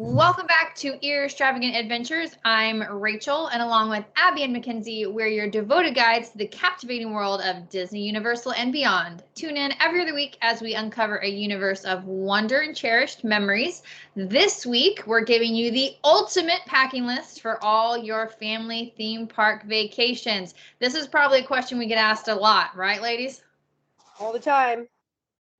Welcome back to Earstravagent Adventures. I'm Rachel, and along with Abby and Mackenzie, we're your devoted guides to the captivating world of Disney, Universal, and beyond. Tune in every other week as we uncover a universe of wonder and cherished memories. This week, we're giving you the ultimate packing list for all your family theme park vacations. This is probably a question we get asked a lot, right, ladies? All the time.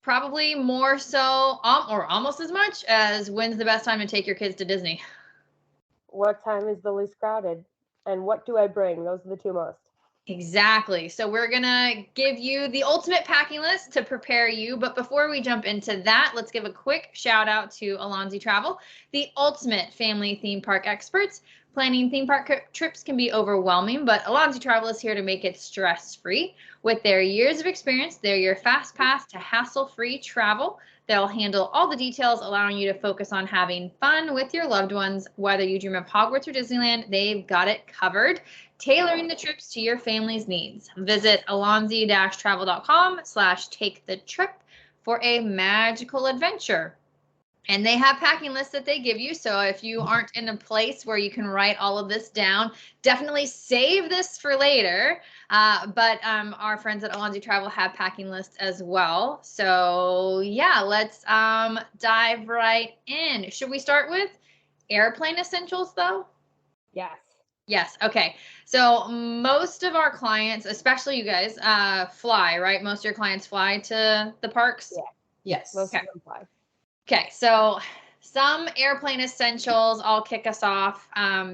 Probably more so, or almost as much as when's the best time to take your kids to Disney? What time is the least crowded? And what do I bring? Those are the two most. Exactly. So we're going to give you the ultimate packing list to prepare you. But before we jump into that, let's give a quick shout out to Alonzi Travel, the ultimate family theme park experts. Planning theme park trips can be overwhelming, but Alonzi Travel is here to make it stress-free. With their years of experience, they're your fast path to hassle-free travel. They'll handle all the details, allowing you to focus on having fun with your loved ones. Whether you dream of Hogwarts or Disneyland, they've got it covered, tailoring the trips to your family's needs. Visit alonzi-travel.com/take-the-trip for a magical adventure. And they have packing lists that they give you. So if you aren't in a place where you can write all of this down, definitely save this for later. But our friends at Alonzi Travel have packing lists as well. So yeah, let's dive right in. Should we start with airplane essentials though? Yes. Yes. Okay. So most of our clients, especially you guys, fly, right? Most of your clients fly to the parks? Yeah. Yes. Most of them fly. Okay, so some airplane essentials, I'll kick us off.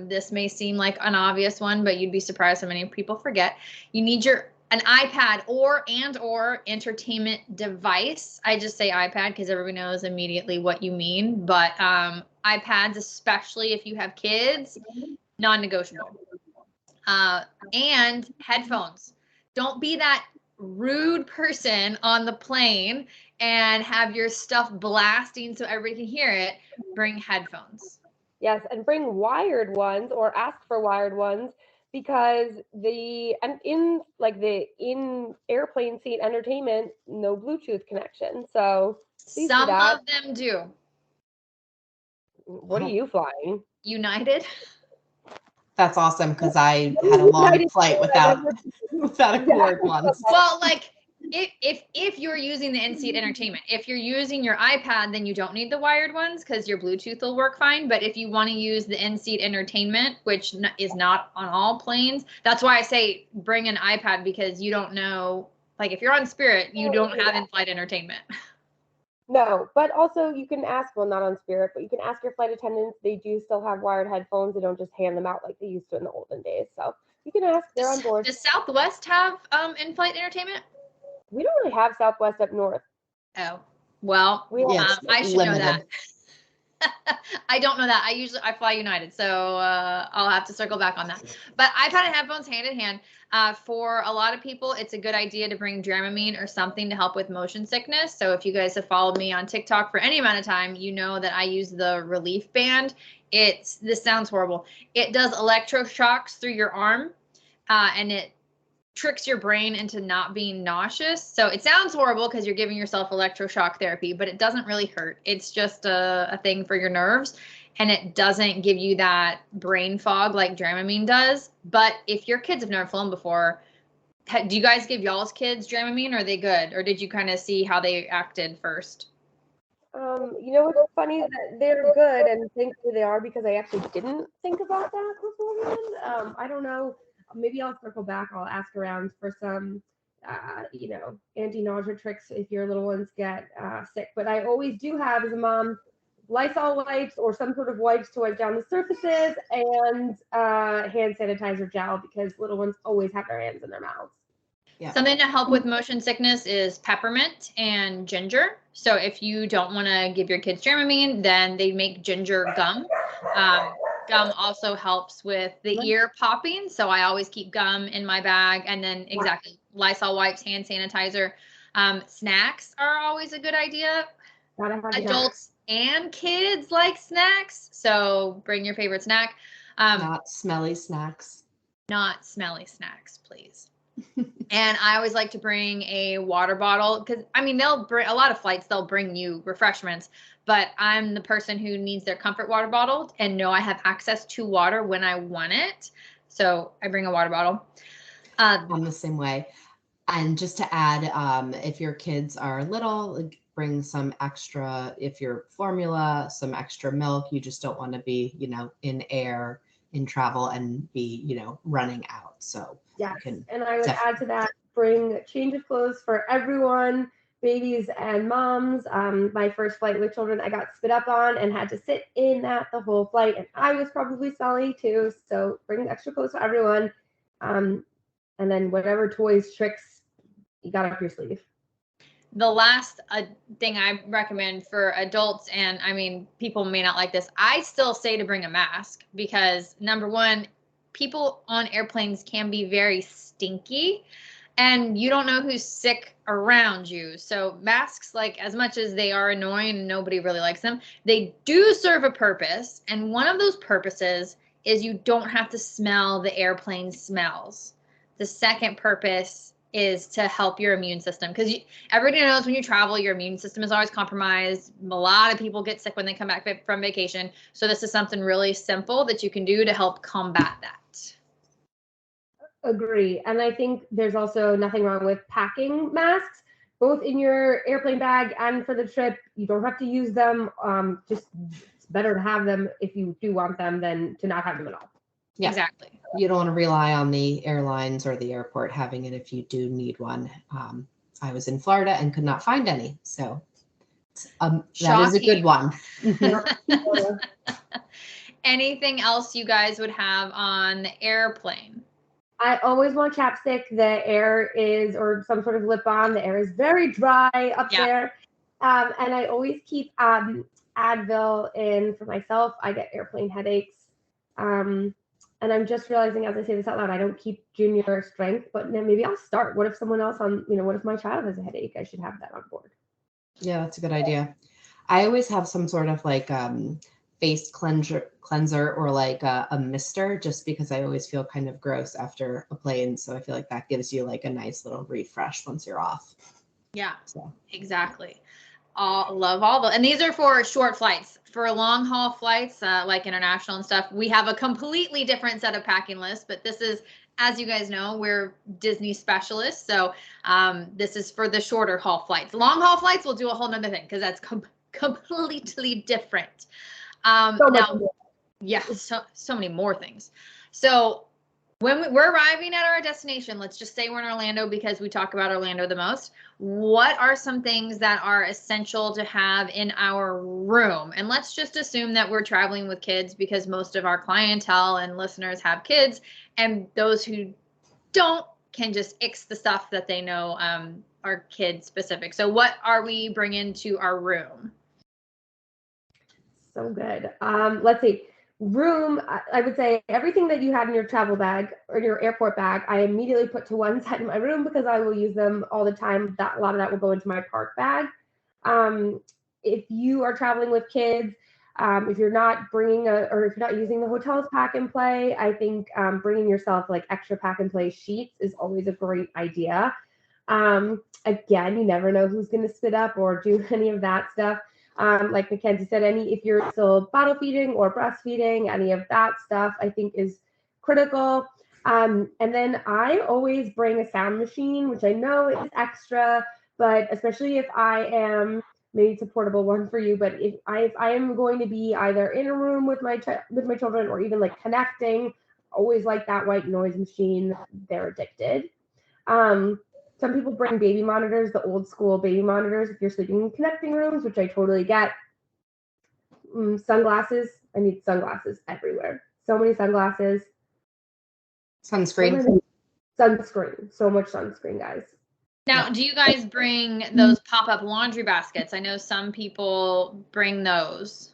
This may seem like an obvious one, but you'd be surprised how many people forget. You need an iPad or entertainment device. I just say iPad because everybody knows immediately what you mean. But iPads, especially if you have kids, non-negotiable. And headphones. Don't be that rude person on the plane and have your stuff blasting so everybody can hear it. Bring headphones. Yes, and bring wired ones or ask for wired ones because in airplane seat entertainment, no Bluetooth connection. So Some of them do. What are you flying? United. That's awesome because I had a long flight without a cord once. Well, like if you're using the in-seat entertainment, if you're using your iPad, then you don't need the wired ones because your Bluetooth will work fine. But if you want to use the in-seat entertainment, which is not on all planes, that's why I say bring an iPad because you don't know. Like if you're on Spirit, you don't have in-flight entertainment. No, but also you can ask, well, not on Spirit, but you can ask your flight attendants. They do still have wired headphones. They don't just hand them out like they used to in the olden days. So you can ask. They're on board. Does Southwest have in-flight entertainment? We don't really have Southwest up north. Oh, well, I should know that. I don't know that. I fly United, so I'll have to circle back on that. But iPad and headphones hand in hand. For a lot of people, it's a good idea to bring Dramamine or something to help with motion sickness. So if you guys have followed me on TikTok for any amount of time, you know that I use the relief band. This sounds horrible. It does electroshocks through your arm, and it tricks your brain into not being nauseous. So it sounds horrible because you're giving yourself electroshock therapy, but it doesn't really hurt. It's just a thing for your nerves, and it doesn't give you that brain fog like Dramamine does. But if your kids have never flown before, do you guys give y'all's kids Dramamine? Or are they good? Or did you kind of see how they acted first? You know what's funny is that they're good, and thankfully they are because I actually didn't think about that beforehand. I don't know. Maybe I'll circle back. I'll ask around for some, anti-nausea tricks if your little ones get sick. But I always do have, as a mom, Lysol wipes or some sort of wipes to wipe down the surfaces and hand sanitizer gel because little ones always have their hands in their mouths. Yeah. Something to help with motion sickness is peppermint and ginger. So if you don't want to give your kids Dramamine, then they make ginger gum. Gum also helps with the ear popping. So I always keep gum in my bag. And then Lysol wipes, hand sanitizer. Snacks are always a good idea. Adults and kids like snacks. So bring your favorite snack. Not smelly snacks. Not smelly snacks, please. And I always like to bring a water bottle because they'll bring a lot of flights. They'll bring you refreshments, but I'm the person who needs their comfort water bottle and know I have access to water when I want it. So I bring a water bottle. I'm the same way. And just to add, if your kids are little, bring some extra, if you're formula, some extra milk. You just don't want to be, in air, in travel, and be, running out. So yes, and I would add to that, bring a change of clothes for everyone, babies and moms. My first flight with children, I got spit up on and had to sit in that the whole flight, and I was probably smelly too. So bring extra clothes for everyone, and then whatever toys, tricks you got up your sleeve. The last thing I recommend for adults, and I mean, people may not like this, I still say to bring a mask because number one, people on airplanes can be very stinky and you don't know who's sick around you. So masks, like as much as they are annoying and nobody really likes them, they do serve a purpose. And one of those purposes is you don't have to smell the airplane smells. The second purpose is to help your immune system, because everybody knows when you travel, your immune system is always compromised. A lot of people get sick when they come back from vacation. So this is something really simple that you can do to help combat that. Agree. And I think there's also nothing wrong with packing masks, both in your airplane bag and for the trip. You don't have to use them. Just it's better to have them if you do want them than to not have them at all. Yeah, exactly. You don't want to rely on the airlines or the airport having it if you do need one. I was in Florida and could not find any. So that is a good one. Anything else you guys would have on the airplane? I always want chapstick. The air is, or some sort of lip balm. The air is very dry up there. And I always keep Advil in for myself. I get airplane headaches. And I'm just realizing as I say this out loud, I don't keep junior strength, but then maybe I'll start. What if someone else what if my child has a headache? I should have that on board. Yeah, that's a good idea. I always have some sort of like face cleanser or like a mister, just because I always feel kind of gross after a plane. So I feel like that gives you like a nice little refresh once you're off. Yeah, so. Exactly. Love all the, and these are for short flights. For long haul flights, like international and stuff, we have a completely different set of packing lists, but this is, as you guys know, we're Disney specialists. So this is for the shorter haul flights. Long haul flights, we'll do a whole nother thing because that's completely different. So many more things. So when we're arriving at our destination, let's just say we're in Orlando because we talk about Orlando the most. What are some things that are essential to have in our room? And let's just assume that we're traveling with kids because most of our clientele and listeners have kids, and those who don't can just ix the stuff that they know are kid specific. So what are we bringing to our room? So good. Let's see. Room, I would say everything that you had in your travel bag or your airport bag, I immediately put to one side in my room because I will use them all the time. A lot of that will go into my park bag. If you are traveling with kids, if you're not bringing or if you're not using the hotel's pack and play, I think bringing yourself like extra pack and play sheets is always a great idea. Again, you never know who's going to spit up or do any of that stuff. Like Mackenzie said, if you're still bottle feeding or breastfeeding, any of that stuff I think is critical. And then I always bring a sound machine, which I know is extra, but especially if I am, maybe it's a portable one for you, but if I am going to be either in a room with my children or even like connecting, always like that white noise machine. They're addicted. Some people bring baby monitors, the old school baby monitors, if you're sleeping in connecting rooms, which I totally get. Sunglasses. I need sunglasses everywhere. So many sunglasses. Sunscreen. Sunscreen. So much sunscreen, guys. Now, do you guys bring those pop-up laundry baskets? I know some people bring those.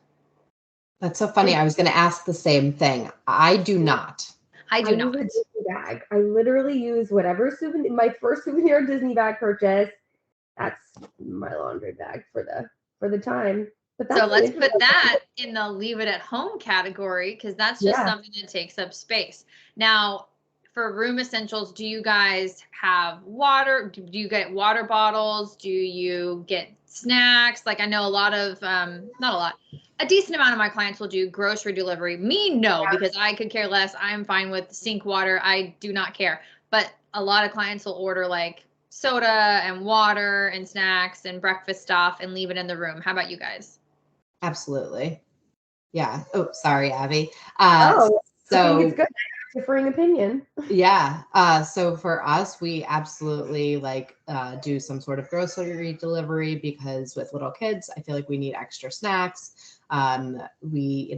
That's so funny. I was going to ask the same thing. I do not. I do not. Use a Disney bag. I literally use whatever souvenir, my first souvenir Disney bag purchase. That's my laundry bag for the time. But so let's put that in the leave it at home category because that's just something that takes up space. Now, for room essentials, do you guys have water? Do you get water bottles? Do you get snacks. Like I know a lot of, not a lot, a decent amount of my clients will do grocery delivery. Me, no, because I could care less. I'm fine with sink water. I do not care. But a lot of clients will order like soda and water and snacks and breakfast stuff and leave it in the room. How about you guys? Absolutely. Yeah. Oh, sorry, Abby. I think it's good. Differing opinion. Yeah. So for us, we absolutely like do some sort of grocery delivery because with little kids, I feel like we need extra snacks. We,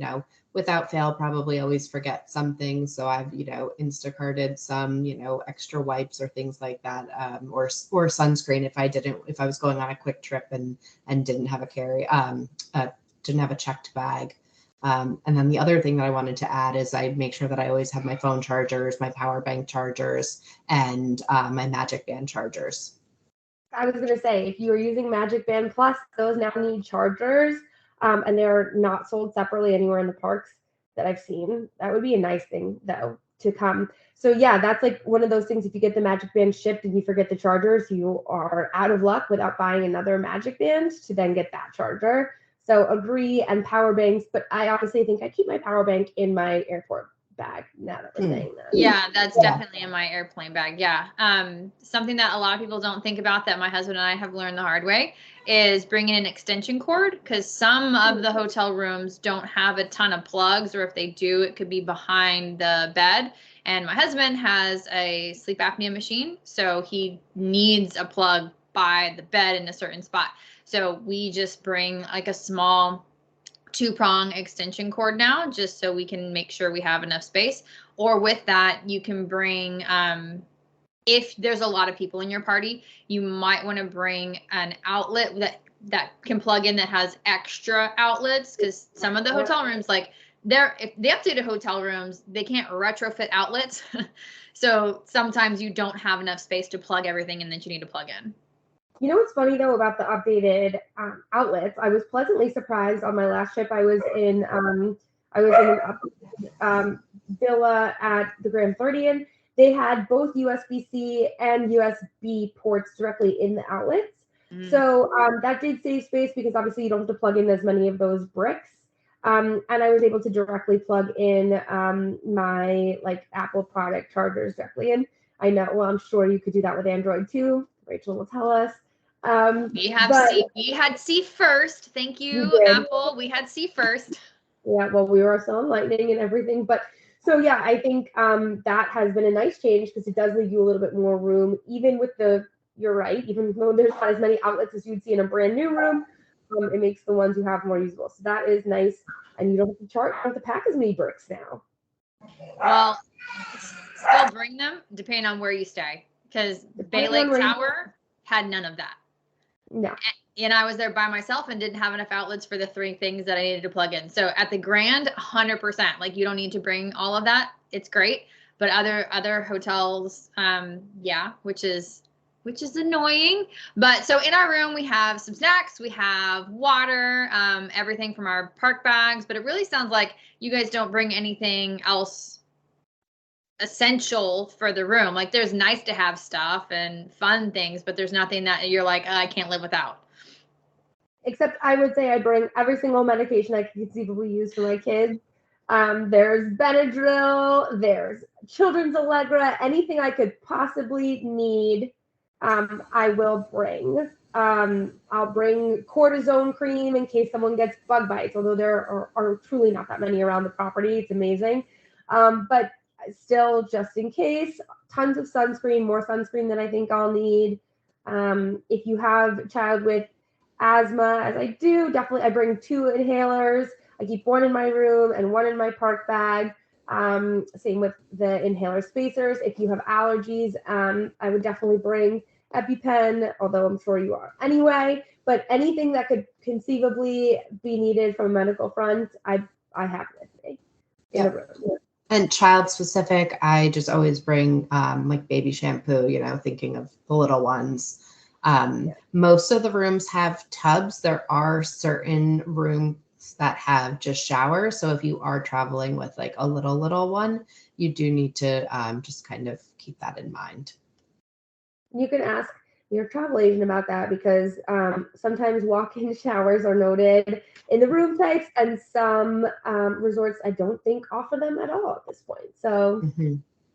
without fail, probably always forget something. So I've, Instacarted some, extra wipes or things like that, or sunscreen if I was going on a quick trip and didn't have didn't have a checked bag. And then the other thing that I wanted to add is I make sure that I always have my phone chargers, my power bank chargers, and my Magic Band chargers. I was going to say, if you are using Magic Band Plus, those now need chargers, and they're not sold separately anywhere in the parks that I've seen. That would be a nice thing, though, to come. So yeah, that's like one of those things. If you get the Magic Band shipped and you forget the chargers, you are out of luck without buying another Magic Band to then get that charger. So agree, and power banks, but I honestly think I keep my power bank in my airport bag now that we're saying that. Yeah, that's definitely in my airplane bag. Yeah. Something that a lot of people don't think about that my husband and I have learned the hard way is bringing an extension cord, because some of the hotel rooms don't have a ton of plugs, or if they do, it could be behind the bed. And my husband has a sleep apnea machine, so he needs a plug by the bed in a certain spot. So we just bring like a small 2-prong extension cord now, just so we can make sure we have enough space. Or with that, you can bring, if there's a lot of people in your party, you might want to bring an outlet that can plug in that has extra outlets, because some of the hotel rooms, like if the updated hotel rooms, they can't retrofit outlets. So sometimes you don't have enough space to plug everything in that you need to plug in. You know what's funny though about the updated outlets? I was pleasantly surprised on my last trip. I was in an villa at the Grand Floridian. They had both USB-C and USB ports directly in the outlets. So that did save space, because obviously you don't have to plug in as many of those bricks. And I was able to directly plug in my like Apple product chargers directly in. I know, well, I'm sure you could do that with Android too. Rachel will tell us. We had C first. Thank you, Apple. We had C first. Yeah, well, we were still on Lightning and everything, but so yeah, I think that has been a nice change, because it does leave you a little bit more room, even with you're right, even though there's not as many outlets as you'd see in a brand new room, it makes the ones you have more usable. So that is nice, and you don't have to pack as many bricks now. Well, still bring them depending on where you stay, because Bay Lake Tower had none of that. No. And I was there by myself and didn't have enough outlets for the 3 things that I needed to plug in. So at the Grand, 100%, like you don't need to bring all of that. It's great. But other hotels, which is annoying. But so in our room, we have some snacks, we have water, everything from our park bags. But it really sounds like you guys don't bring anything else essential for the room. Like there's nice to have stuff and fun things, but there's nothing that you're like, I can't live without. Except I would say I bring every single medication I could conceivably use for my kids. There's Benadryl, there's Children's Allegra, anything I could possibly need, I will bring. I'll bring cortisone cream in case someone gets bug bites, although there are truly not that many around the property. It's amazing. But still, just in case, tons of sunscreen, more sunscreen than I think I'll need. If you have a child with asthma, as I do, definitely I bring 2 inhalers. I keep 1 in my room and 1 in my park bag. Same with the inhaler spacers. If you have allergies, I would definitely bring EpiPen, although I'm sure you are anyway. But anything that could conceivably be needed from a medical front, I have with me in the room. And child specific, I just always bring like baby shampoo, thinking of the little ones. Most of the rooms have tubs. There are certain rooms that have just showers. So if you are traveling with like a little one, you do need to just kind of keep that in mind. You can ask your travel agent about that, because sometimes walk-in showers are noted in the room types, and some resorts I don't think offer them at all at this point. So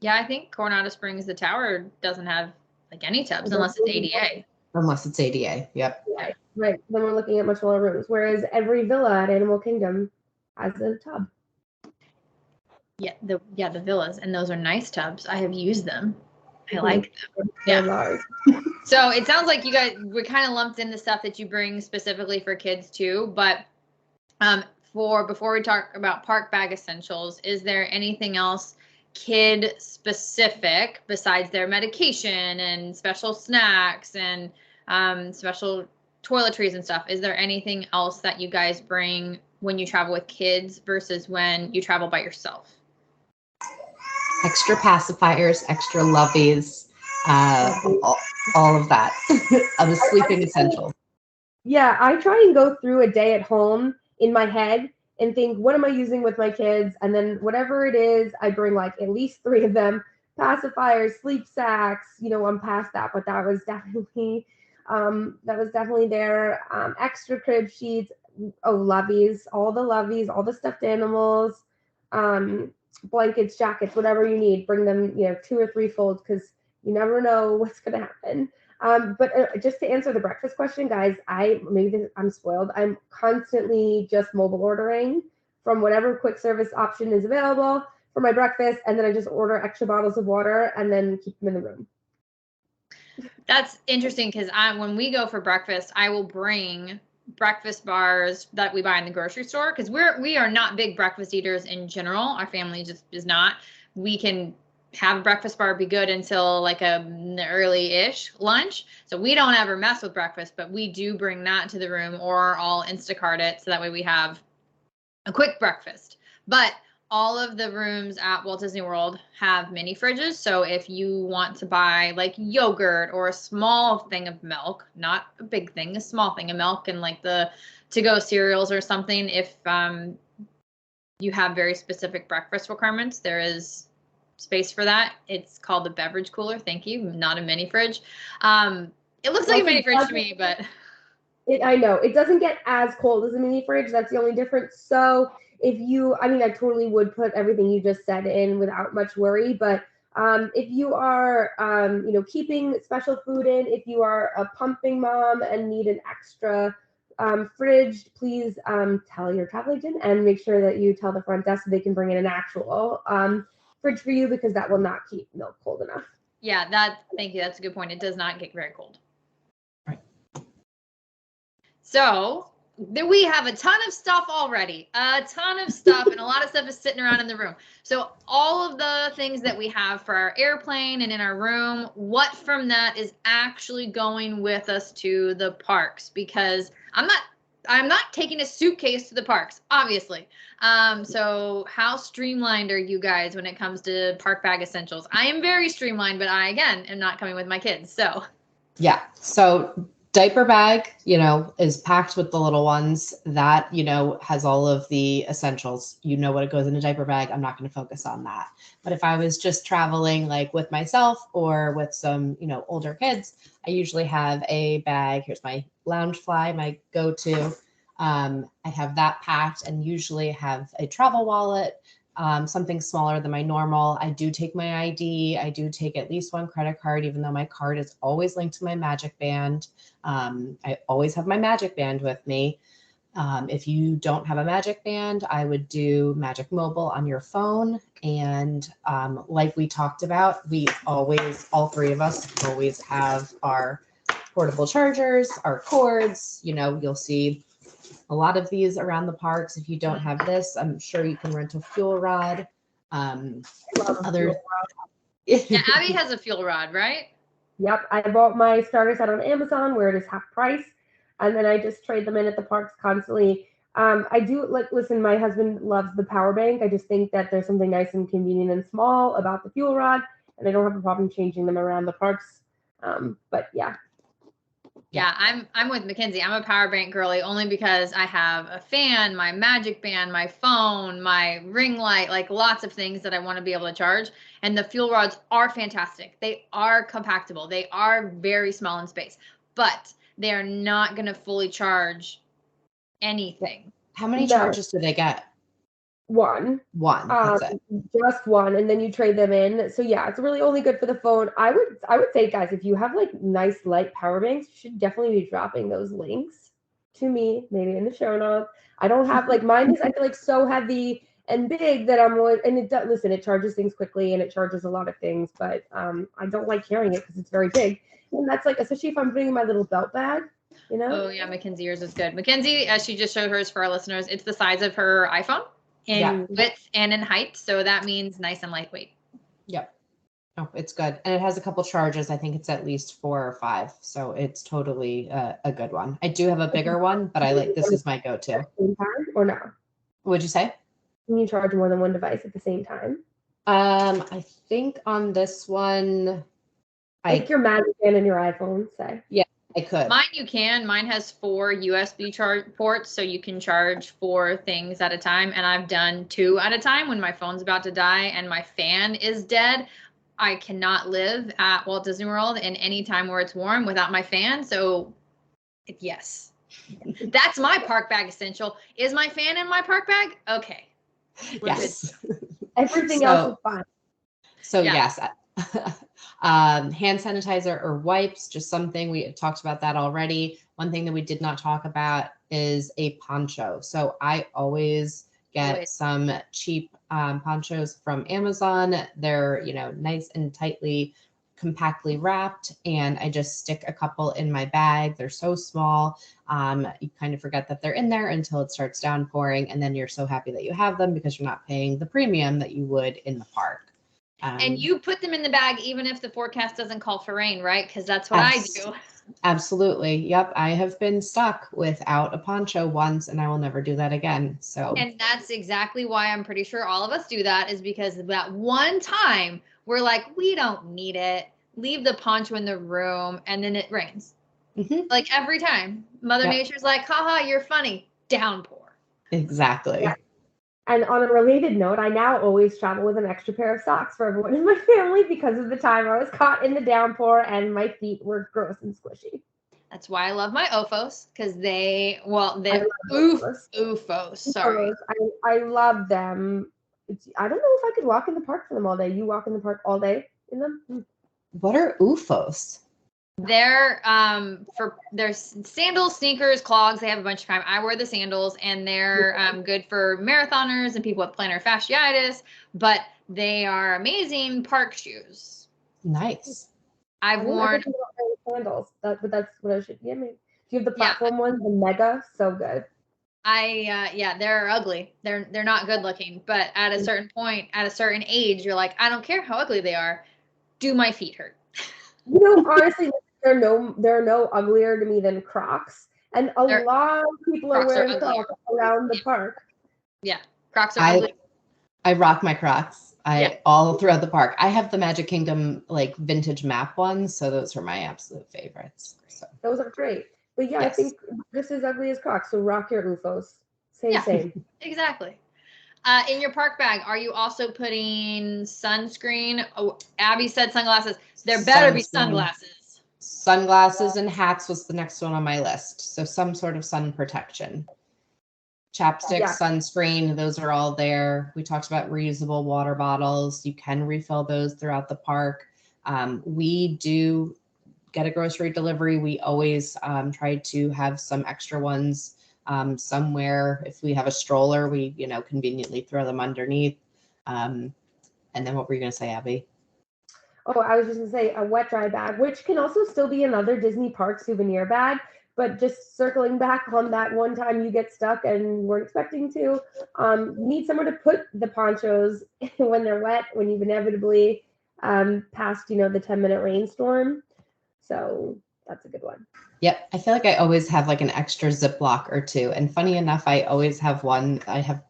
yeah, I think Coronado Springs, the tower, doesn't have like any tubs unless it's ADA. Unless it's ADA, yep. Right. Then we're looking at much smaller rooms, whereas every villa at Animal Kingdom has a tub. Yeah, the villas, and those are nice tubs. I have used them. I like them. Yeah. So it sounds like you guys, we kind of lumped in the stuff that you bring specifically for kids too. But before we talk about park bag essentials, is there anything else kid specific besides their medication and special snacks and special toiletries and stuff? Is there anything else that you guys bring when you travel with kids versus when you travel by yourself? Extra pacifiers, extra loveys, all of that. Of the sleeping essentials. Yeah, I try and go through a day at home in my head and think, what am I using with my kids? And then whatever it is, I bring like at least 3 of them: pacifiers, sleep sacks. I'm past that, but that was definitely there. Extra crib sheets, loveys, all the stuffed animals, blankets, jackets, whatever you need. Bring them, 2 or 3 folds, because you never know what's going to happen. But just to answer the breakfast question, guys, I'm spoiled. I'm constantly just mobile ordering from whatever quick service option is available for my breakfast, and then I just order extra bottles of water and then keep them in the room. That's interesting, because when we go for breakfast, I will bring breakfast bars that we buy in the grocery store, because we are not big breakfast eaters in general. Our family just is not. We can have a breakfast bar, be good until like an early-ish lunch. So we don't ever mess with breakfast, but we do bring that to the room, or I'll Instacart it so that way we have a quick breakfast. But all of the rooms at Walt Disney World have mini fridges. So if you want to buy like yogurt or a small thing of milk, not a big thing, a small thing of milk, and like the to-go cereals or something, if you have very specific breakfast requirements, there is space for that. It's called the beverage cooler. Thank you. Not a mini fridge. It looks like a mini fridge to me, but I know it doesn't get as cold as a mini fridge. That's the only difference. So I totally would put everything you just said in without much worry. But if you are, keeping special food in, if you are a pumping mom and need an extra fridge, please tell your travel agent and make sure that you tell the front desk so they can bring in an actual fridge for you, because that will not keep milk cold enough. Yeah, thank you. That's a good point. It does not get very cold. Right. So we have a ton of stuff already, and a lot of stuff is sitting around in the room. So all of the things that we have for our airplane and in our room, what from that is actually going with us to the parks? Because I'm not taking a suitcase to the parks, obviously. So how streamlined are you guys when it comes to park bag essentials? I am very streamlined, but I, again, am not coming with my kids. So yeah. So diaper bag, is packed with the little ones. That, has all of the essentials. What goes in a diaper bag. I'm not going to focus on that. But if I was just traveling like with myself or with some, older kids, I usually have a bag. Here's my Loungefly, my go-to. I have that packed, and usually have a travel wallet, something smaller than my normal. I do take my ID. I do take at least one credit card, even though my card is always linked to my Magic Band. I always have my Magic Band with me. If you don't have a Magic Band, I would do Magic Mobile on your phone. And like we talked about, all 3 of us always have our portable chargers, our cords. You'll see a lot of these around the parks. If you don't have this, I'm sure you can rent a fuel rod. Yeah, Abby has a fuel rod, right? Yep, I bought my starter set on Amazon where it is half price, and then I just trade them in at the parks constantly. I do listen, my husband loves the power bank. I just think that there's something nice and convenient and small about the fuel rod, and I don't have a problem changing them around the parks. But yeah. Yeah, I'm with Mackenzie. I'm a power bank girly only because I have a fan, my magic band, my phone, my ring light, like lots of things that I want to be able to charge. And the fuel rods are fantastic. They are compactable. They are very small in space, but they are not going to fully charge anything. How many No. charges do they get? One. That's it. Just one, and then you trade them in. So yeah, it's really only good for the phone. I would say, guys, if you have like nice light power banks, you should definitely be dropping those links to me, maybe in the show notes. I don't have like mine is I feel like so heavy and big that I'm like, and it does listen, it charges things quickly and it charges a lot of things, but I don't like carrying it because it's very big. And that's like, especially if I'm putting in my little belt bag, you know? Oh yeah, Mackenzie, yours is good. Mackenzie, as she just showed hers for our listeners, it's the size of her iPhone in width and in height. So that means nice and lightweight. Yep. Oh, it's good. And it has a couple charges. I think it's at least 4 or 5. So it's totally a good one. I do have a bigger one, but this is my go-to. Same time or no? What'd you say? Can you charge more than one device at the same time? I think on this one, like your Magic Band and your iPhone, say. Yeah, I could. Mine you can. Mine has 4 USB charge ports, so you can charge 4 things at a time. And I've done 2 at a time when my phone's about to die and my fan is dead. I cannot live at Walt Disney World in any time where it's warm without my fan. So yes, that's my park bag essential. Is my fan in my park bag? Okay. Yes. Everything else is fine. So yes, hand sanitizer or wipes, just something we talked about that already. One thing that we did not talk about is a poncho. So I always get some cheap ponchos from Amazon. They're, nice and tightly, compactly wrapped, and I just stick a couple in my bag. They're so small. You kind of forget that they're in there until it starts downpouring, and then you're so happy that you have them because you're not paying the premium that you would in the park. And you put them in the bag even if the forecast doesn't call for rain, right? Because that's what I do. Absolutely. Yep. I have been stuck without a poncho once, and I will never do that again. So, and that's exactly why I'm pretty sure all of us do that, is because that one time we're like, we don't need it. Leave the poncho in the room, and then it rains. Mm-hmm. Like every time. Mother Nature's like, haha, you're funny. Downpour. Exactly. Yeah. And on a related note, I now always travel with an extra pair of socks for everyone in my family because of the time I was caught in the downpour and my feet were gross and squishy. That's why I love my OFOs, because they're OOFOS. Sorry. I love them. I don't know if I could walk in the park for them all day. You walk in the park all day in them? What are OOFOS? They're they're sandals, sneakers, clogs. They have a bunch of kind. I wear the sandals, and they're good for marathoners and people with plantar fasciitis. But they are amazing park shoes. Nice. I've worn sandals. But that's what I should. Yeah, do you have the platform ones? The Mega, so good. They're ugly. They're not good looking. But at a certain point, at a certain age, you're like, I don't care how ugly they are. Do my feet hurt? Honestly, they're no uglier to me than Crocs, and a lot of people are wearing Crocs around the park. Yeah, Crocs are ugly. I rock my Crocs. All throughout the park. I have the Magic Kingdom vintage map ones, so those are my absolute favorites. So. Those are great, but I think just as ugly as Crocs. So rock your OOFOS. Same. Exactly. In your park bag, are you also putting sunscreen? Oh, Abby said sunglasses. There better be sunglasses. Sunglasses and hats was the next one on my list. So some sort of sun protection. Chapstick, sunscreen, those are all there. We talked about reusable water bottles. You can refill those throughout the park. We do get a grocery delivery. We always try to have some extra ones somewhere. If we have a stroller, we conveniently throw them underneath. And then what were you going to say, Abby? Oh, I was just going to say a wet dry bag, which can also still be another Disney park souvenir bag. But just circling back on that one time you get stuck and weren't expecting to, you need somewhere to put the ponchos when they're wet, when you've inevitably passed, the 10-minute rainstorm. So that's a good one. Yep. I feel like I always have an extra Ziploc or 2. And funny enough, I always have one. I have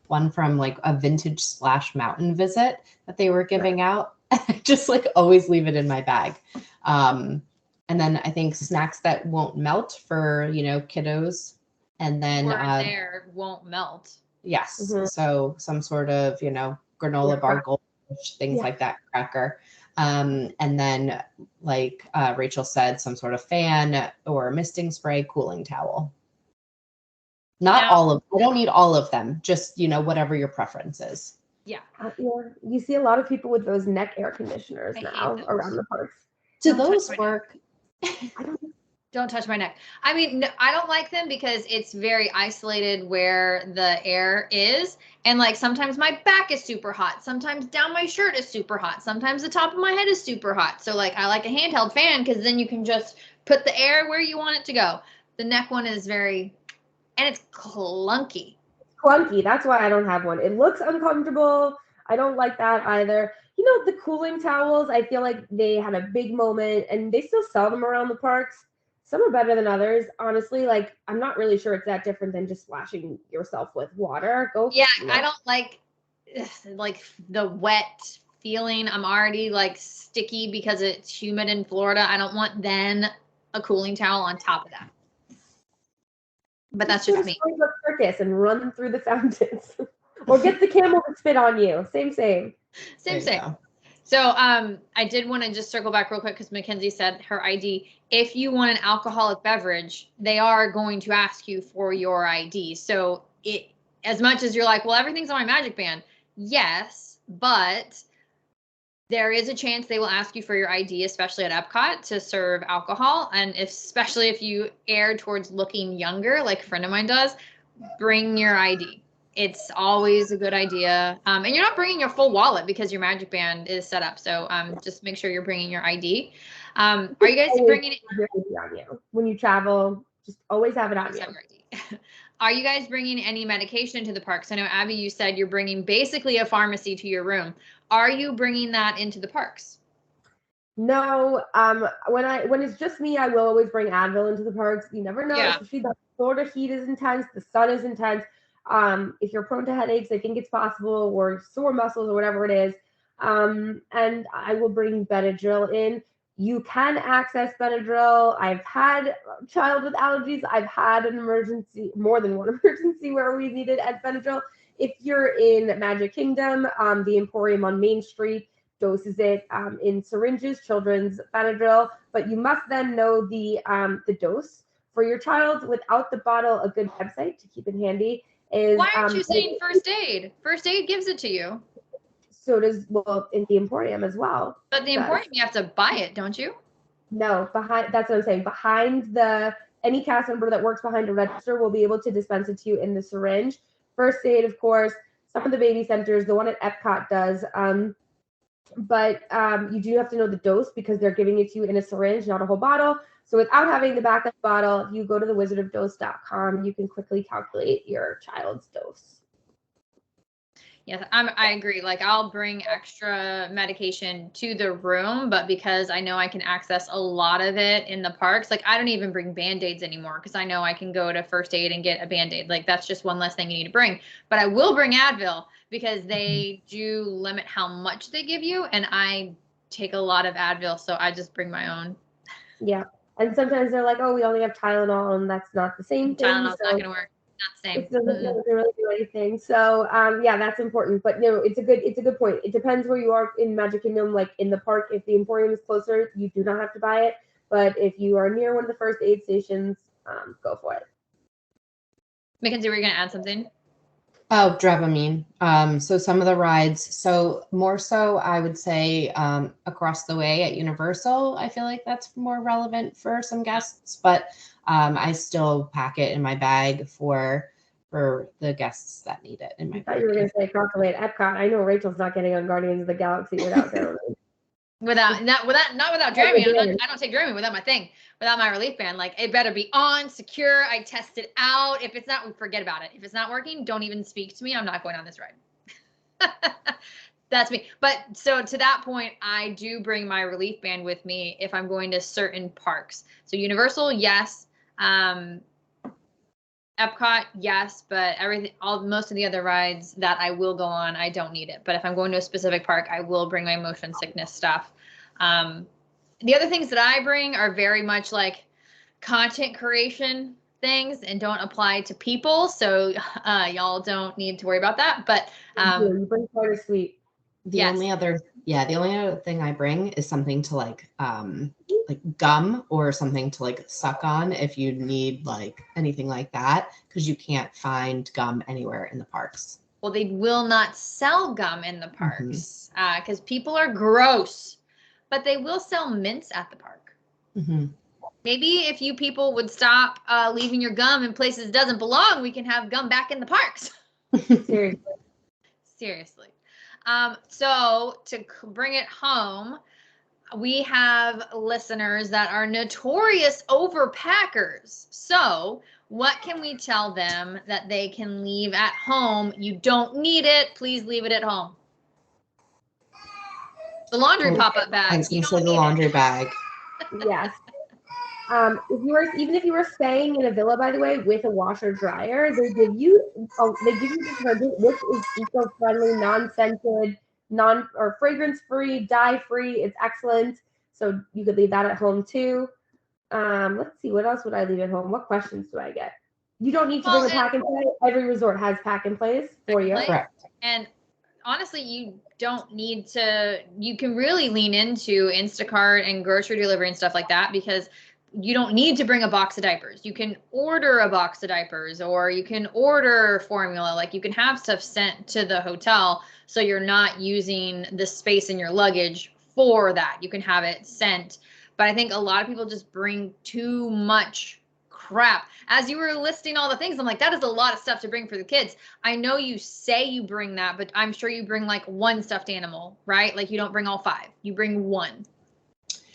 one from a vintage Splash Mountain visit that they were giving out. I just always leave it in my bag. And And then I think snacks that won't melt for, kiddos. And then there won't melt. Yes. Mm-hmm. So some sort of, granola bar, goldfish, things like that, cracker. And then like Rachel said, some sort of fan or misting spray, cooling towel. I don't need all of them, just, whatever your preference is. Yeah. You see a lot of people with those neck air conditioners now around the parks. Do those work? Don't touch my neck. I mean, I don't like them because it's very isolated where the air is. And like sometimes my back is super hot. Sometimes down my shirt is super hot. Sometimes the top of my head is super hot. So like I like a handheld fan because then you can just put the air where you want it to go. The neck one is and it's clunky. Clunky. That's why I don't have one. It looks uncomfortable. I don't like that either. The cooling towels, I feel like they had a big moment and they still sell them around the parks. Some are better than others. Honestly, like I'm not really sure it's that different than just splashing yourself with water. I don't like the wet feeling. I'm already like sticky because it's humid in Florida. I don't want then a cooling towel on top of that. But that's just me. Circus and run through the fountains, or get the camel to spit on you. Same. So I did want to just circle back real quick because Mackenzie said her ID. If you want an alcoholic beverage, they are going to ask you for your ID. So as much as you're like, well, everything's on my Magic Band. Yes, but there is a chance they will ask you for your ID, especially at Epcot, to serve alcohol. And especially if you err towards looking younger, like a friend of mine does, bring your ID. It's always a good idea. And you're not bringing your full wallet because your Magic Band is set up. So just make sure you're bringing your ID. Are you guys bringing it on you when you travel? Just always have it on you. Are you guys bringing any medication to the parks? I know, Abby, you said you're bringing basically a pharmacy to your room. Are you bringing that into the parks? No. When it's just me, I will always bring Advil into the parks. You never know. Yeah. Especially the Florida heat is intense. The sun is intense. If you're prone to headaches, I think it's possible, or sore muscles or whatever it is. And I will bring Benadryl in. You can access Benadryl. I've had a child with allergies. I've had an emergency, more than one emergency where we needed Benadryl. If you're in Magic Kingdom, the Emporium on Main Street doses it in syringes, children's Benadryl, but you must then know the dose for your child. Without the bottle, a good website to keep it handy is. Why aren't you saying first aid? First aid gives it to you. So does, in the Emporium as well. But the Emporium, you have to buy it, don't you? No, that's what I'm saying. Behind any cast member that works behind a register will be able to dispense it to you in the syringe. First aid, of course, some of the baby centers, the one at Epcot does. But you do have to know the dose because they're giving it to you in a syringe, not a whole bottle. So without having the backup bottle, if you go to thewizardofdose.com, you can quickly calculate your child's dose. Yes, I agree. Like I'll bring extra medication to the room, but because I know I can access a lot of it in the parks, like I don't even bring Band-Aids anymore because I know I can go to first aid and get a Band-Aid. Like that's just one less thing you need to bring. But I will bring Advil because they do limit how much they give you, and I take a lot of Advil, so I just bring my own. Yeah, and sometimes they're like, "Oh, we only have Tylenol," and that's not the same thing. Tylenol's not going to work. Not the same. It doesn't really do anything. So yeah, that's important. But it's a good point. It depends where you are in Magic Kingdom. Like in the park, if the Emporium is closer, you do not have to buy it. But if you are near one of the first aid stations, go for it. Mackenzie, were you going to add something? Oh, Dramamine. So some of the rides. So more so, I would say across the way at Universal, I feel like that's more relevant for some guests. But I still pack it in my bag for the guests that need it. I thought you were going to say across the way at Epcot. I know Rachel's not getting on Guardians of the Galaxy without Dramamine. Not without Dramamine. I don't take Dramamine without my thing, without my relief band. Like it better be on, secure. I test it out. If it's not, forget about it. If it's not working, don't even speak to me. I'm not going on this ride. That's me. But so to that point, I do bring my relief band with me if I'm going to certain parks. So Universal, yes. Epcot, yes, but most of the other rides that I will go on, I don't need it. But if I'm going to a specific park, I will bring my motion sickness stuff. The other things that I bring are very much like content creation things and don't apply to people. So y'all don't need to worry about that. But you bring quite a sweet. The only other thing I bring is something to like gum or something to like suck on if you need like anything like that, because you can't find gum anywhere in the parks. Well, they will not sell gum in the parks because people are gross, but they will sell mints at the park. Maybe if you people would stop leaving your gum in places it doesn't belong, we can have gum back in the parks. Seriously. So to bring it home, we have listeners that are notorious overpackers. So what can we tell them that they can leave at home? You don't need it. Please leave it at home. The laundry pop-up bag. I was going to say the laundry bag. Yes. Even if you were staying in a villa, by the way, with a washer dryer, they give you detergent which is eco-friendly, non-scented, or fragrance-free, dye-free. It's excellent. So you could leave that at home too. Let's see, what else would I leave at home? What questions do I get? You don't need to bring a pack and play. Every resort has pack and plays for you. Correct. And honestly, you don't need to. You can really lean into Instacart and grocery delivery and stuff like that, because you don't need to bring a box of diapers. You can order a box of diapers, or you can order formula. Like, you can have stuff sent to the hotel, so you're not using the space in your luggage for that. You can have it sent. But I think a lot of people just bring too much crap. As you were listing all the things, I'm like, that is a lot of stuff to bring for the kids. I know you say you bring that, but I'm sure you bring like one stuffed animal, right? Like, you don't bring all 5. You bring one.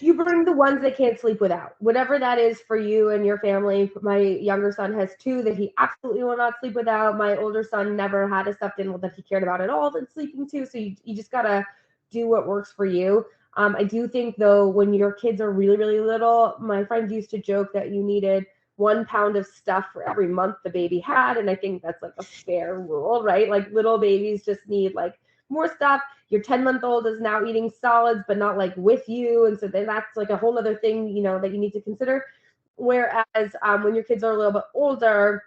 You bring the ones they can't sleep without, whatever that is for you and your family. My younger son has 2 that he absolutely will not sleep without. My older son never had a stuffed animal that he cared about at all than sleeping to. So you just got to do what works for you. I do think, though, when your kids are really, really little, my friends used to joke that you needed 1 pound of stuff for every month the baby had. And I think that's like a fair rule, right? Like, little babies just need like more stuff. Your 10-month-old is now eating solids, but not like with you. And so then that's like a whole other thing, that you need to consider. Whereas when your kids are a little bit older,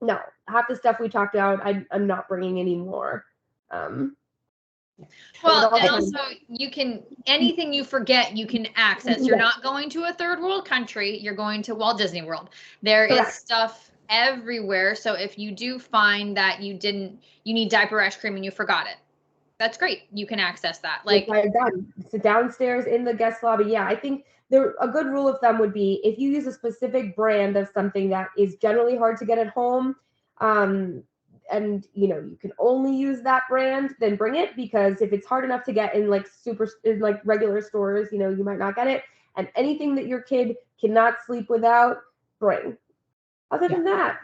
no, half the stuff we talked about, I'm not bringing anymore. Well, and also you can, anything you forget, you can access. You're not going to a third world country. You're going to Walt Disney World. There is stuff everywhere. So if you do find that you need diaper ice cream and you forgot it, that's great. You can access that. Like, so downstairs in the guest lobby. Yeah, I think a good rule of thumb would be, if you use a specific brand of something that is generally hard to get at home, and you can only use that brand, then bring it, because if it's hard enough to get in like regular stores, you might not get it. And anything that your kid cannot sleep without, bring. Other than that,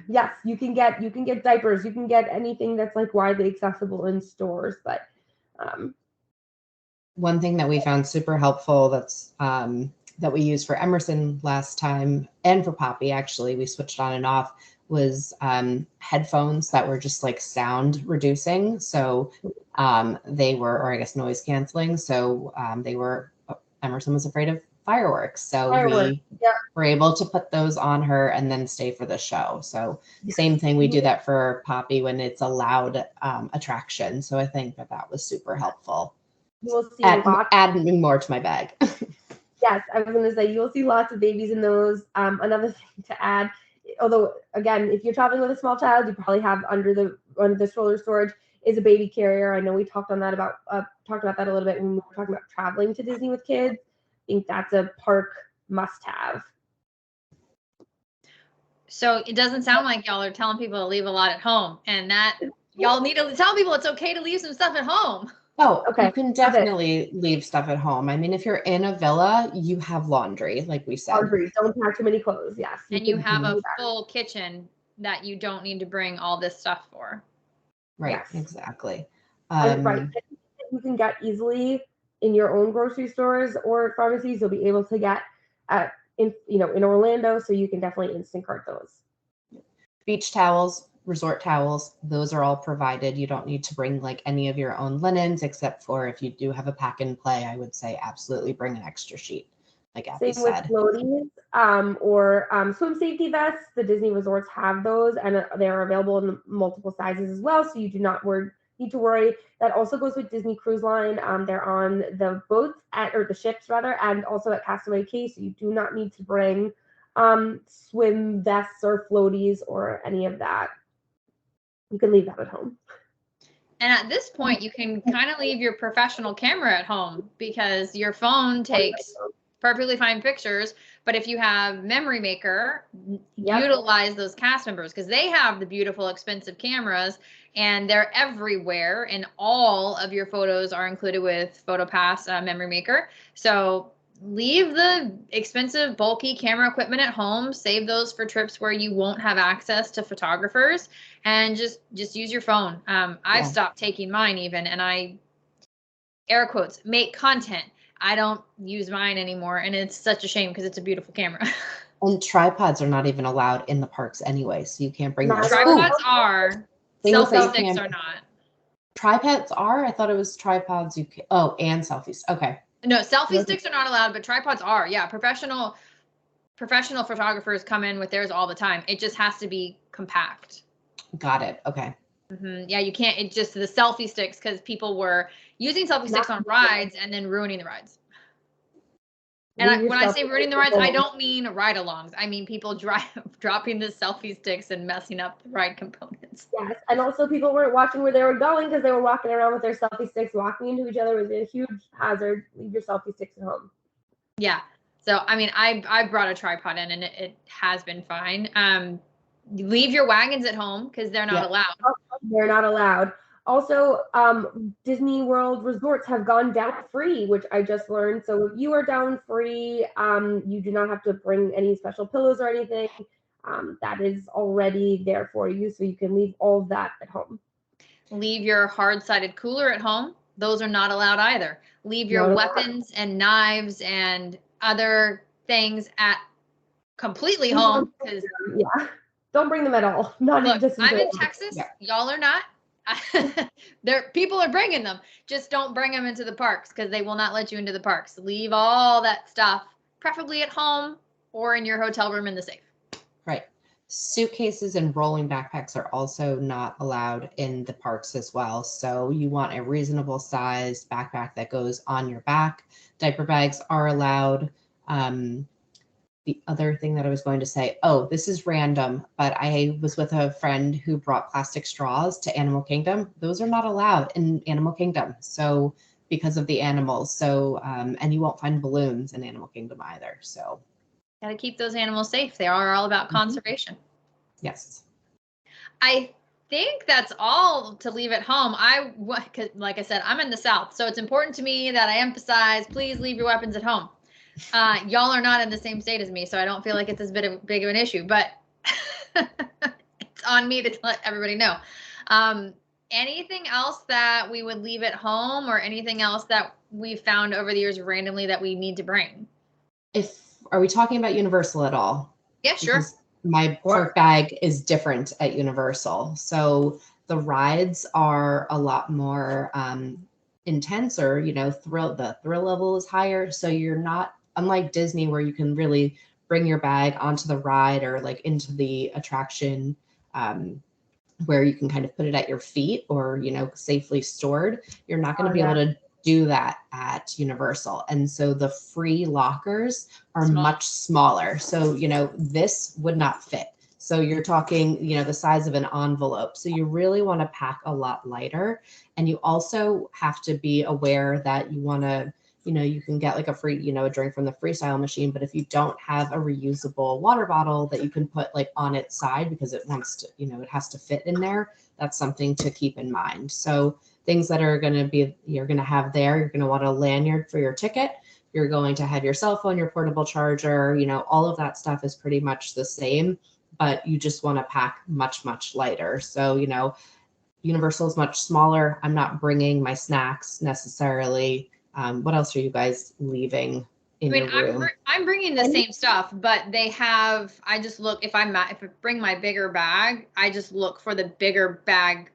yes, you can get diapers, you can get anything that's like widely accessible in stores. But one thing that we found super helpful, that's that we used for Emerson last time, and for Poppy, actually, we switched on and off, was headphones that were just like sound reducing. So they were, or I guess noise canceling. So Emerson was afraid of fireworks. So we were able to put those on her and then stay for the show. So same thing, we do that for Poppy when it's a loud attraction. So I think that was super helpful. You'll see adding more to my bag. Yes, I was going to say, you'll see lots of babies in those. Another thing to add, although again, if you're traveling with a small child, you probably have under the stroller storage is a baby carrier. I know we talked about that a little bit when we were talking about traveling to Disney with kids. I think that's a park must-have. So it doesn't sound like y'all are telling people to leave a lot at home, and that y'all need to tell people it's okay to leave some stuff at home. Oh, okay. You can definitely leave stuff at home. I mean, if you're in a villa, you have laundry, like we said. Laundry. Don't pack too many clothes. Yes. And you have a full kitchen that you don't need to bring all this stuff for. Right. Yes. Exactly. Right. You can get easily in your own grocery stores or pharmacies. You'll be able to get in Orlando, so you can definitely instant cart those. Beach towels, resort towels, those are all provided. You don't need to bring like any of your own linens, except for if you do have a pack and play, I would say absolutely bring an extra sheet, like Abby Same with said. floaties or swim safety vests. The Disney resorts have those, and they're available in multiple sizes as well, so you do not need to worry. That also goes with Disney Cruise Line. They're on the boats or the ships rather, and also at Castaway Cay, so you do not need to bring swim vests or floaties or any of that. You can leave that at home. And at this point, you can kind of leave your professional camera at home, because your phone takes perfectly fine pictures. But if you have Memory Maker, utilize those cast members, because they have the beautiful, expensive cameras, and they're everywhere. And all of your photos are included with PhotoPass Memory Maker. So leave the expensive, bulky camera equipment at home. Save those for trips where you won't have access to photographers, and just use your phone. I've stopped taking mine even, and I, air quotes, make content. I don't use mine anymore, and it's such a shame because it's a beautiful camera. And tripods are not even allowed in the parks anyway, so you can't bring those. Tripods are. Selfie sticks are not. Tripods are? I thought it was tripods. You can, and selfies. Okay. No, selfie sticks are not allowed, but tripods are. Yeah, professional photographers come in with theirs all the time. It just has to be compact. Got it. Okay. Yeah, you can't. It just the selfie sticks, because people were using selfie sticks on rides and then ruining the rides. And when I say ruining the rides, I don't mean ride-alongs. I mean people dropping the selfie sticks and messing up the ride components. Yes, and also people weren't watching where they were going because they were walking around with their selfie sticks, walking into each other was a huge hazard. Leave your selfie sticks at home. Yeah. So, I mean, I brought a tripod in, and it has been fine. Leave your wagons at home, because they're not allowed. They're not allowed. Also, Disney World resorts have gone down free, which I just learned. So if you are down free, you do not have to bring any special pillows or anything. That is already there for you, so you can leave all of that at home. Leave your hard-sided cooler at home. Those are not allowed either. Leave your weapons and knives and other things at completely home. Yeah, don't bring them at all. Not look, just I'm in Texas. Y'all are not. People are bringing them. Just don't bring them into the parks, because they will not let you into the parks. Leave all that stuff, preferably at home or in your hotel room in the safe. Right. Suitcases and rolling backpacks are also not allowed in the parks as well. So you want a reasonable sized backpack that goes on your back. Diaper bags are allowed. The other thing that I was going to say, this is random, but I was with a friend who brought plastic straws to Animal Kingdom. Those are not allowed in Animal Kingdom. So because of the animals. So, and you won't find balloons in Animal Kingdom either. So. Got to keep those animals safe. They are all about conservation. Yes. I think that's all to leave at home. Like I said, I'm in the South, so it's important to me that I emphasize, please leave your weapons at home. Y'all are not in the same state as me, so I don't feel like it's as big of an issue, but it's on me to let everybody know. Anything else that we would leave at home, or anything else that we found over the years randomly that we need to bring? Are we talking about Universal at all? Yeah, sure. Because my park bag is different at Universal. So the rides are a lot more intense, or, the thrill level is higher. So you're not, unlike Disney, where you can really bring your bag onto the ride or like into the attraction, where you can kind of put it at your feet or, safely stored. You're not going to be able to do that at Universal. And so the free lockers are much smaller. So, this would not fit. So you're talking, the size of an envelope. So you really want to pack a lot lighter. And you also have to be aware that you want to, you can get like a free, a drink from the freestyle machine. But if you don't have a reusable water bottle that you can put like on its side, because it wants to, it has to fit in there, that's something to keep in mind. So things that are going to be, you're going to have there, you're going to want a lanyard for your ticket. You're going to have your cell phone, your portable charger, all of that stuff is pretty much the same, but you just want to pack much, much lighter. So, Universal is much smaller. I'm not bringing my snacks necessarily. What else are you guys leaving? in your room. I'm bringing the same stuff, but they have, I just look, if I bring my bigger bag, I just look for the bigger bag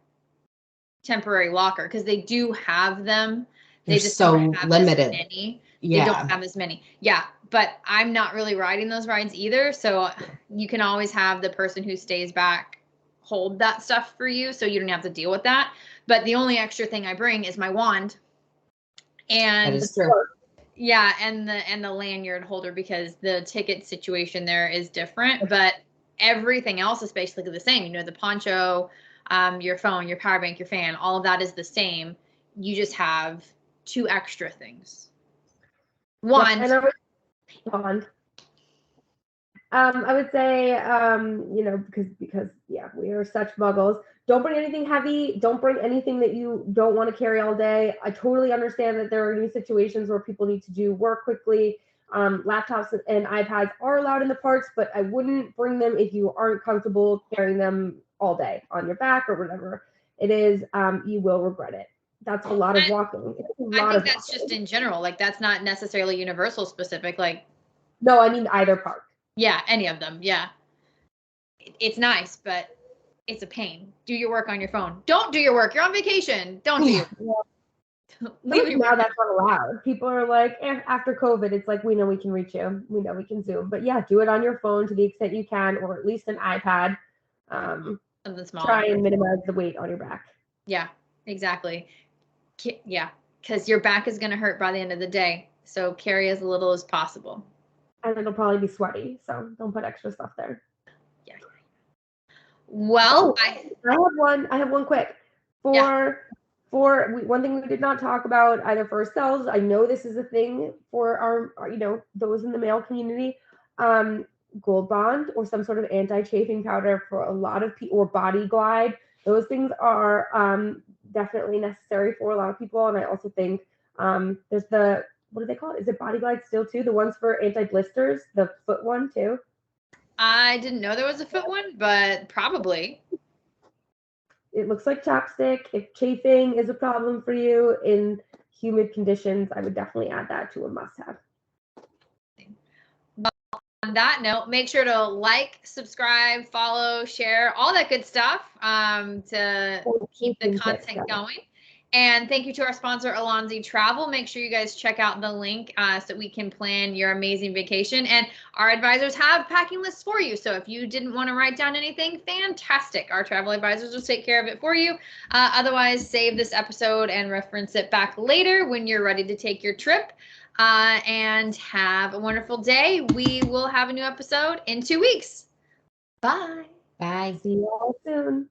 temporary locker, because they do have them. They just so don't have limited. as many. Yeah. They don't have as many. Yeah. But I'm not really riding those rides either. So you can always have the person who stays back hold that stuff for you, so you don't have to deal with that. But the only extra thing I bring is my wand. And that is true. Yeah, and the lanyard holder, because the ticket situation there is different, but everything else is basically the same. You know, the poncho, your phone, your power bank, your fan, all of that is the same. You just have 2 extra things. Wand. I would say, you know, because yeah, we are such muggles. Don't bring anything heavy. Don't bring anything that you don't want to carry all day. I totally understand that there are new situations where people need to do work quickly. Laptops and iPads are allowed in the parks, but I wouldn't bring them if you aren't comfortable carrying them all day on your back or whatever it is. You will regret it. That's a lot of walking. I think that's just in general. Like, that's not necessarily Universal specific. Like, no, I mean either park. Yeah, any of them. Yeah. It's nice, but it's a pain. Do your work on your phone. Don't do your work. You're on vacation. Don't do it. Now that's not allowed. People are like, after COVID, it's like, we know we can reach you. We know we can Zoom. But yeah, do it on your phone to the extent you can, or at least an iPad. Something small. Try and minimize the weight on your back. Yeah, exactly. Yeah, because your back is going to hurt by the end of the day. So carry as little as possible. And it'll probably be sweaty, so don't put extra stuff there. Yeah. Well, I have one quick. One thing we did not talk about either for ourselves. I know this is a thing for our you know, those in the male community. Gold Bond or some sort of anti-chafing powder for a lot of people, or Body Glide. Those things are definitely necessary for a lot of people. And I also think there's the, what do they call it? Is it Body Glide still too? The ones for anti-blisters, the foot one too? I didn't know there was a foot one, but probably. It looks like chapstick. If chafing is a problem for you in humid conditions, I would definitely add that to a must-have. On that note, make sure to like, subscribe, follow, share, all that good stuff to keep the content going. And thank you to our sponsor, Alonzi Travel. Make sure you guys check out the link so we can plan your amazing vacation. And our advisors have packing lists for you. So if you didn't want to write down anything, fantastic. Our travel advisors will take care of it for you. Otherwise, save this episode and reference it back later when you're ready to take your trip. And have a wonderful day. We will have a new episode in 2 weeks. Bye. Bye. See you all soon.